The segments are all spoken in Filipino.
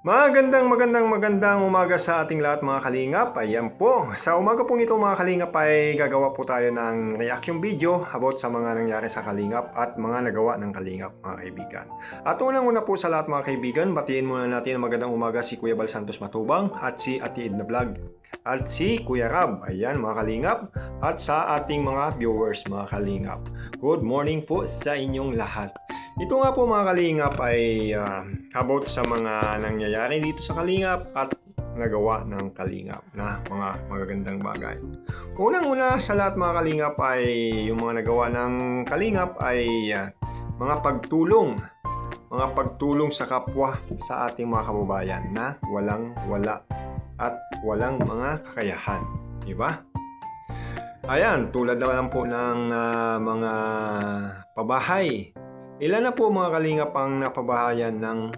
Magandang umaga sa ating lahat mga kalingap. Ayan po. Sa umaga pong ito mga kalingap ay gagawa po tayo ng reaction video about sa mga nangyari sa kalingap at mga nagawa ng kalingap mga kaibigan. At unang-una po sa lahat mga kaibigan, batiin muna natin ang magandang umaga si Kuya Bal Santos Matubang at si Ate Edna Vlog at si Kuya Rab. Ayan mga kalingap at sa ating mga viewers mga kalingap. Good morning po sa inyong lahat. Ito nga po mga kalingap ay about sa mga nangyayari dito sa kalingap at nagawa ng kalingap na mga magagandang bagay. Unang-una sa lahat mga kalingap ay yung mga nagawa ng kalingap ay mga pagtulong sa kapwa sa ating mga kababayan na walang-wala at walang mga kakayahan. Diba? Ayan, tulad na lang po ng mga pabahay. Ilan na po mga kalingap ang napabahayan ng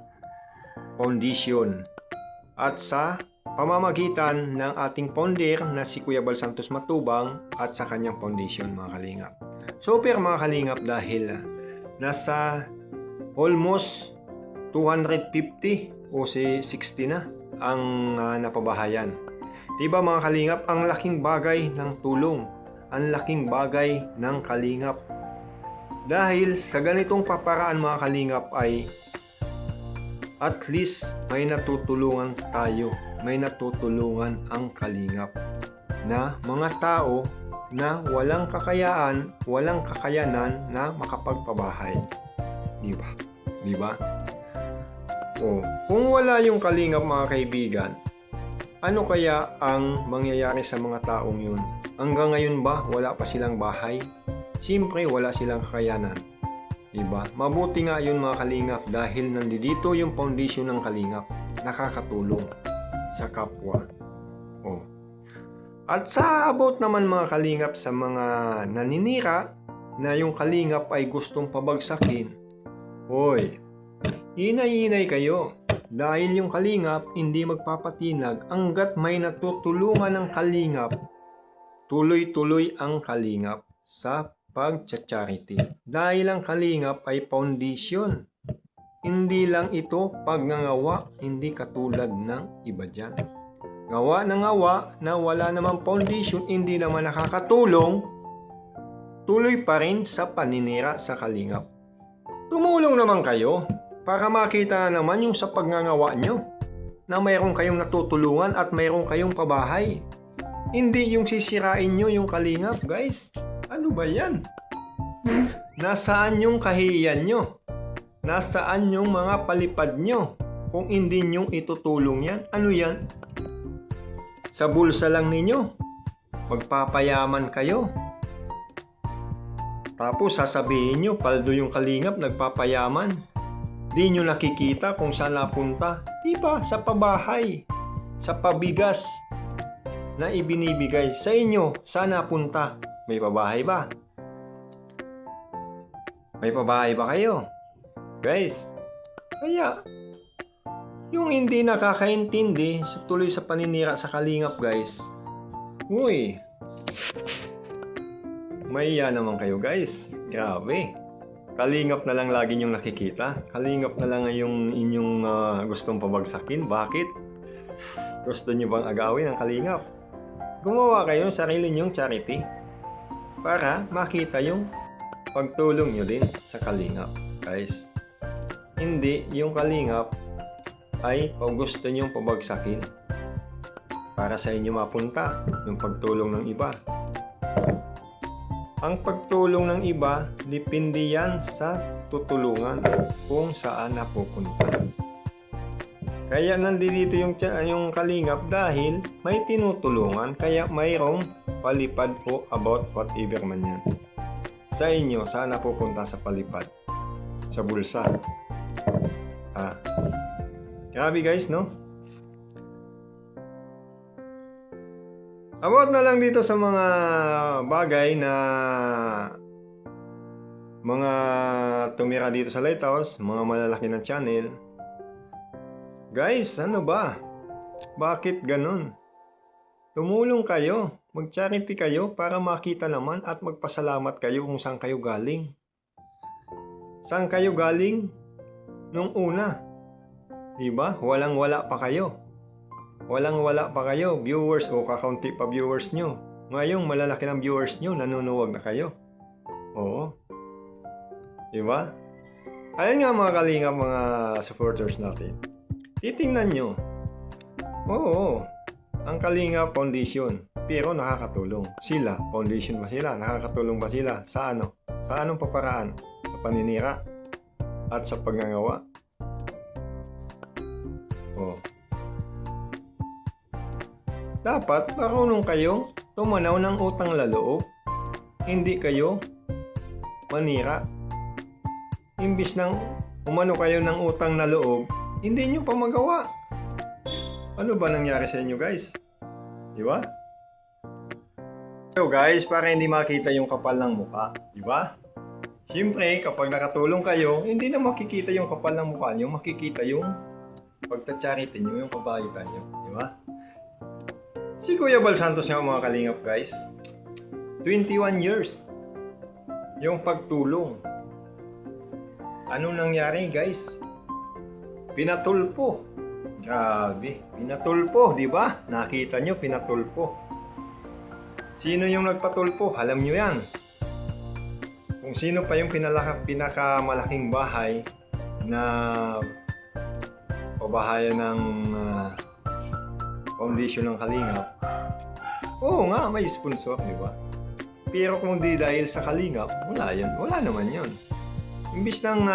foundation at sa pamamagitan ng ating founder na si Kuya Bal Santos Matubang at sa kanyang foundation mga kalingap. Super mga kalingap dahil nasa almost 250 o 60 na ang napabahayan. Diba mga kalingap, ang laking bagay ng tulong, ang laking bagay ng kalingap. Dahil sa ganitong paparaan mga kalingap ay at least may natutulungan tayo, may natutulungan ang kalingap na mga tao na walang kakayaan, walang kakayanan na makapagpabahay. Diba? Diba? O, kung wala yung kalingap mga kaibigan, ano kaya ang mangyayari sa mga taong yun? Hanggang ngayon ba wala pa silang bahay? Siyempre wala silang kakayanan. Diba? Mabuti nga yun mga kalingap dahil nandito yung foundation ng kalingap. Nakakatulong sa kapwa. Oh. At sa about naman mga kalingap sa mga naninira na yung kalingap ay gustong pabagsakin. Hoy, inay-inay kayo. Dahil yung kalingap hindi magpapatinag hanggat may natutulungan ng kalingap. Tuloy-tuloy ang kalingap sa pag-charity. Dahil ang kalingap ay foundation. Hindi lang ito pagngangawa, hindi katulad ng iba dyan. Ngawa ng ngawa na wala namang foundation, hindi naman nakakatulong, tuloy pa rin sa paninira sa kalingap. Tumulong naman kayo para makita na naman yung sa pagngangawa nyo na mayroon kayong natutulungan at mayroon kayong pabahay. Hindi yung sisirain nyo yung kalingap, guys. Ano ba yan? Nasaan yung kahiyan nyo? Nasaan yung mga palipad nyo? Kung hindi nyo itutulong yan, ano yan? Sa bulsa lang ninyo, magpapayaman kayo. Tapos sasabihin nyo, paldo yung kalingap, nagpapayaman. Di nyo nakikita kung saan napunta. Diba? Sa pabahay, sa pabigas na ibinibigay sa inyo, saan napunta? May pabahay ba? May pabahay ba kayo? Guys, kaya yung hindi nakakaintindi tuloy sa paninira sa kalingap guys. Uy, maiya naman kayo guys. Grabe. Kalingap na lang lagi nyong nakikita. Kalingap na lang yung inyong gustong pabagsakin. Bakit? Gusto nyo bang agawin ang kalingap? Gumawa kayo ng sarili nyong charity para makita yung pagtulong nyo din sa kalingap, guys. Hindi yung kalingap ay gusto nyong pabagsakin para sa inyo mapunta yung pagtulong ng iba. Ang pagtulong ng iba, depende yan sa tutulungan kung saan napupunta. Kaya nandito yung kalingap dahil may tinutulungan, kaya mayroong palipad po about whatever man yan. Sa inyo, saan napupunta sa palipad? Sa bulsa. Grabe guys, no? About na lang dito sa mga bagay na mga tumira dito sa Lighthouse, mga malalaki ng channel. Guys, ano ba? Bakit ganun? Tumulong kayo, mag-charity kayo para makita naman at magpasalamat kayo kung saan kayo galing. Saan kayo galing? Nung una, Diba? Walang-wala pa kayo. Walang-wala pa kayo, viewers o kakaunti pa viewers nyo. Ngayong malalaki ng viewers nyo, nanunuwag na kayo. Oo. Diba? Ayan nga mga kalingap, mga supporters natin. Titingnan nyo. Oo. Ang Kalingap Foundation. Pero nakakatulong. Sila, foundation ba sila? Nakakatulong ba sila? Sa ano? Sa anong paparaan? Sa paninira? At sa pagngangawa? Oh. Dapat marunong kayong tumanaw ng utang laloob. Hindi kayo manira. Imbis nang umano kayo ng utang na loob, hindi nyo pa magawa. Ano ba nangyari sa inyo guys? Di ba? So guys, para hindi makita yung kapal ng mukha. Di ba? Siyempre, kapag nakatulong kayo, hindi na makikita yung kapal ng mukha nyo, makikita yung pagta-charity nyo, yung kabaitan nyo. Di ba? Si Kuya Bal Santos nga mga kalingap guys, 21 years yung pagtulong. Ano nangyari guys? Pinatulpo. Grabe, pinatulpo, di ba? Nakita nyo, pinatulpo. Sino yung nagpatulpo? Alam nyo yan. Kung sino pa yung pinakamalaking bahay na pabahayan ng foundation ng Kalingap. Oo nga, may sponsor, di ba? Pero kung di dahil sa Kalingap, wala yan. Wala naman yun. Imbis nang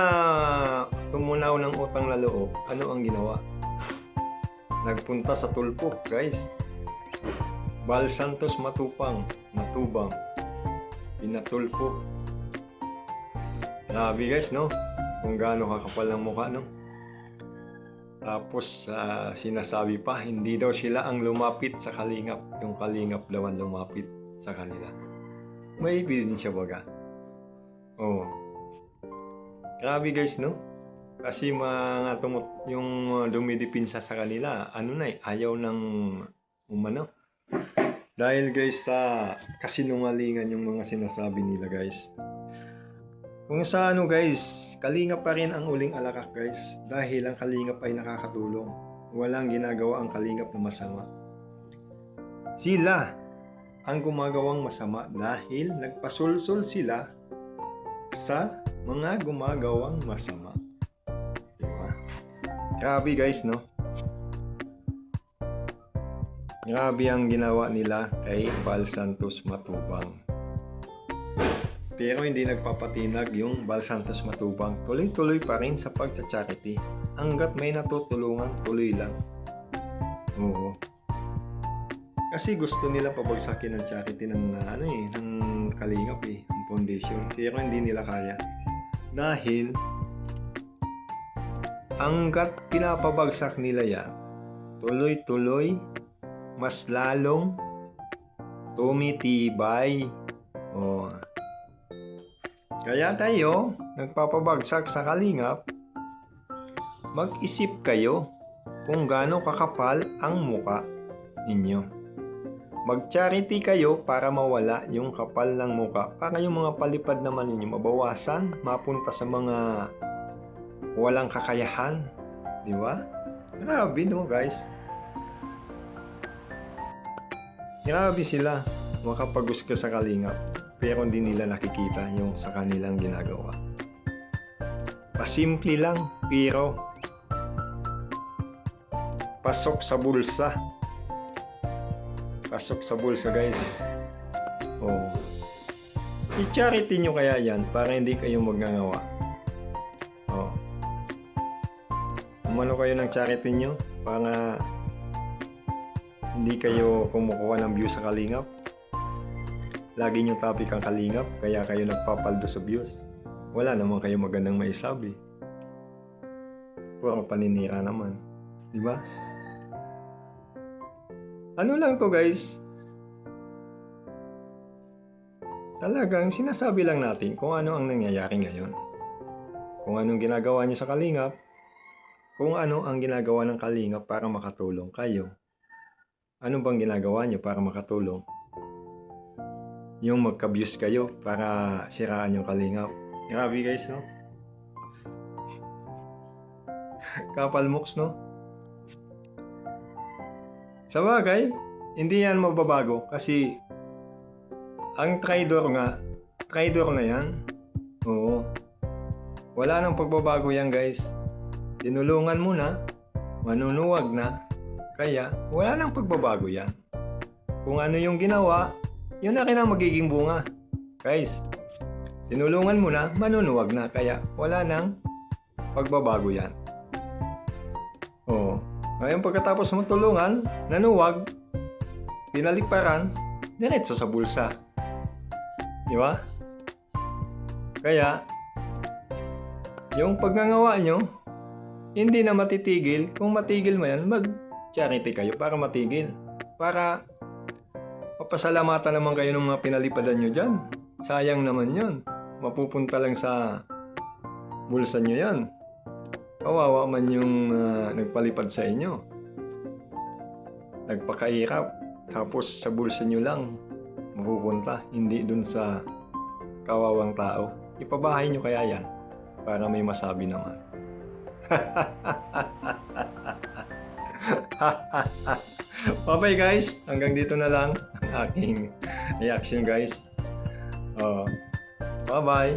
tumunaw ng utang na loob, ano ang ginawa? Nagpunta sa tulpo, guys. Bal Santos matubang. Pinatulpo. Grabe guys, no? Kung gaano kakapal ng mukha, no? Tapos sinasabi pa, hindi daw sila ang lumapit sa Kalingap. Yung Kalingap daw ang lumapit sa kanila. May ebidensya baga. Oo. Grabe guys, no? Kasi mga yung dumidipinsa sa kanila, ano na ayaw ng umano. Dahil guys sa kasinungalingan yung mga sinasabi nila guys. Kung sa ano guys, Kalingap pa rin ang uling alakak guys. Dahil ang Kalingap ay nakakatulong. Walang ginagawa ang Kalingap na masama. Sila ang gumagawang masama dahil nagpasulsul sila sa mga gumagawang masama. Grabe guys, no? Grabe ang ginawa nila kay Bal Santos Matubang. Pero hindi nagpapatinag yung Bal Santos Matubang. Tuloy-tuloy pa rin sa pagcha-charity. Hanggat may natutulungan, tuloy lang. Oo. Kasi gusto nila pabagsakin ng charity ng ng Kalingap ang foundation. Pero hindi nila kaya. Dahil hanggat pinapabagsak nila yan, tuloy-tuloy, mas lalong tumitibay. Oh. Kaya kayo, nagpapabagsak sa Kalingap, mag-isip kayo kung gaano kakapal ang muka ninyo. Mag-charity kayo para mawala yung kapal ng muka. Para yung mga palipad naman ninyo mabawasan, mapunta sa mga walang kakayahan, di ba? Grabe no guys. Grabe sila makapagusga sa Kalingap, pero hindi nila nakikita yung sa kanilang ginagawa. Pasimple lang, pero pasok sa bulsa. Pasok sa bulsa guys. Oh. I-charity nyo kaya yan para hindi kayo magngangawa. Oh. Umano kayo ng charity nyo para hindi kayo kumukuha ng views sa Kalingap. Lagi nyo topic ang Kalingap, kaya kayo nagpapaldo sa views. Wala naman kayo magandang maisabi. Puro paninira naman. Di ba? Ano lang to guys? Talagang sinasabi lang natin kung ano ang nangyayari ngayon. Kung anong ginagawa nyo sa Kalingap. Kung ano ang ginagawa ng Kalingap para makatulong kayo. Ano bang ginagawa nyo para makatulong? Yung magka-views kayo para siraan yung Kalingap. Grabe guys, no? Kapal mooks, no? Sa bagay, hindi yan mababago kasi ang traidor na yan. Oo. Wala nang pagbabago yan, guys. Tinulungan mo na, manunuwag na, kaya wala nang pagbabago yan. Kung ano yung ginawa, yun na rin ang magiging bunga. Guys, tinulungan mo na, manunuwag na, kaya wala nang pagbabago yan. Oo. Ngayon pagkatapos mo tulungan, nanuwag, pinaliparan, diretso sa bulsa. Di ba? Kaya, yung pagngangawa nyo, hindi na matitigil. Kung matigil mo yan, mag-charity kayo para matigil. Para mapasalamatan naman kayo ng mga pinalipadan nyo dyan. Sayang naman yun. Mapupunta lang sa bulsa nyo yan. Kawawa man yung nagpalipad sa inyo. Nagpakahirap. Tapos sa bulsa nyo lang mapupunta. Hindi dun sa kawawang tao. Ipabahay nyo kaya yan para may masabi naman. Okay guys, hanggang dito na lang ang aking reaction guys. Bye bye.